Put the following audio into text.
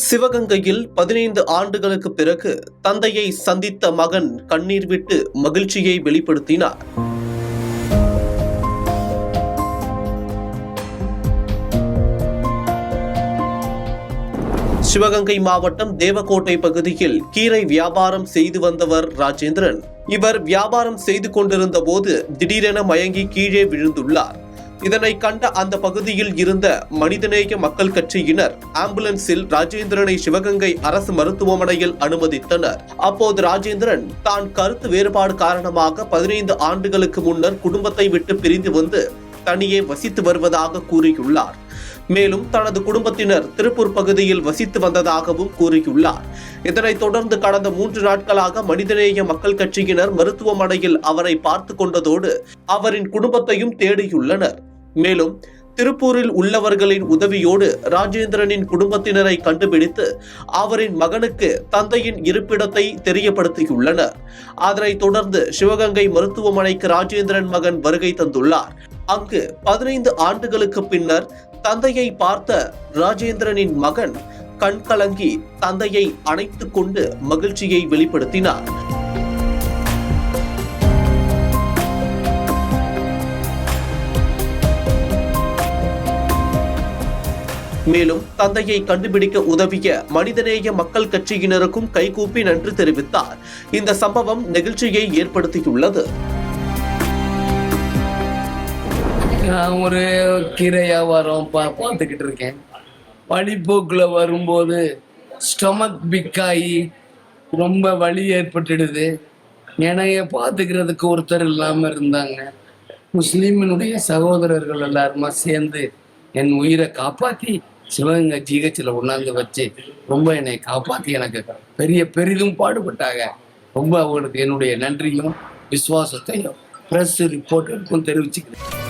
சிவகங்கையில் 15 ஆண்டுகளுக்கு பிறகு தந்தையை சந்தித்த மகன் கண்ணீர் விட்டு மகிழ்ச்சியை வெளிப்படுத்தினார். சிவகங்கை மாவட்டம் தேவக்கோட்டை பகுதியில் கீரை வியாபாரம் செய்து வந்தவர் ராஜேந்திரன். இவர் வியாபாரம் செய்து கொண்டிருந்த போது திடீரென மயங்கி கீழே விழுந்துள்ளார். இதனை கண்ட அந்த பகுதியில் இருந்த மனிதநேய மக்கள் கட்சியினர் ஆம்புலன்ஸில் ராஜேந்திரனை சிவகங்கை அரசு மருத்துவமனையில் அனுமதித்தனர். அப்போது ராஜேந்திரன் தான் கருத்து வேறுபாடு காரணமாக 15 ஆண்டுகளுக்கு முன்னர் குடும்பத்தை விட்டு பிரிந்து வந்து தனியே வசித்து வருவதாக கூறியுள்ளார். மேலும் தனது குடும்பத்தினர் திருப்பூர் பகுதியில் வசித்து வந்ததாகவும் கூறியுள்ளார். இதனைத் தொடர்ந்து கடந்த 3 நாட்களாக மனிதநேய மக்கள் கட்சியினர் மருத்துவமனையில் அவரை பார்த்து கொண்டதோடு அவரின் குடும்பத்தையும் தேடியுள்ளனர். மேலும் திருப்பூரில் உள்ளவர்களின் உதவியோடு ராஜேந்திரனின் குடும்பத்தினரை கண்டுபிடித்து அவரின் மகனுக்கு தந்தையின் இருப்பிடத்தை தெரியப்படுத்தியுள்ளனர். அதனைத் தொடர்ந்து சிவகங்கை மருத்துவமனைக்கு ராஜேந்திரன் மகன் வருகை தந்துள்ளார். அங்கு 15 ஆண்டுகளுக்கு பின்னர் தந்தையை பார்த்த ராஜேந்திரனின் மகன் கண்கலங்கி தந்தையை அணைத்துக் கொண்டு மகிழ்ச்சியை வெளிப்படுத்தினார். மேலும் தந்தையை கண்டுபிடிக்க உதவிய மனிதநேய மக்கள் கட்சியினருக்கும் கைகூப்பி நன்றி தெரிவித்தார். இந்த சம்பவம் நெகிழ்ச்சியை ஏற்படுத்தியுள்ளது. நான் ஒரு கீரை வியாபாரம் பார்த்துக்கிட்டு இருக்கேன். வழிபோக்கில் வரும்போது ஸ்டொமக் பிக்காகி ரொம்ப வலி ஏற்பட்டுடுது. என்னைய பார்த்துக்கிறதுக்கு ஒருத்தர் இல்லாமல் இருந்தாங்க. முஸ்லீமினுடைய சகோதரர்கள் எல்லாருமா சேர்ந்து என் உயிரை காப்பாற்றி சிவகங்கை ஜிஹெச்சில் கொண்டாந்து வச்சு ரொம்ப என்னை காப்பாற்றி எனக்கு பெரிதும் பாடுபட்டாங்க. ரொம்ப அவங்களுக்கு என்னுடைய நன்றியும் விசுவாசத்தையும் பிரஸ் ரிப்போர்ட்டருக்கும் தெரிவிச்சுக்கிறேன்.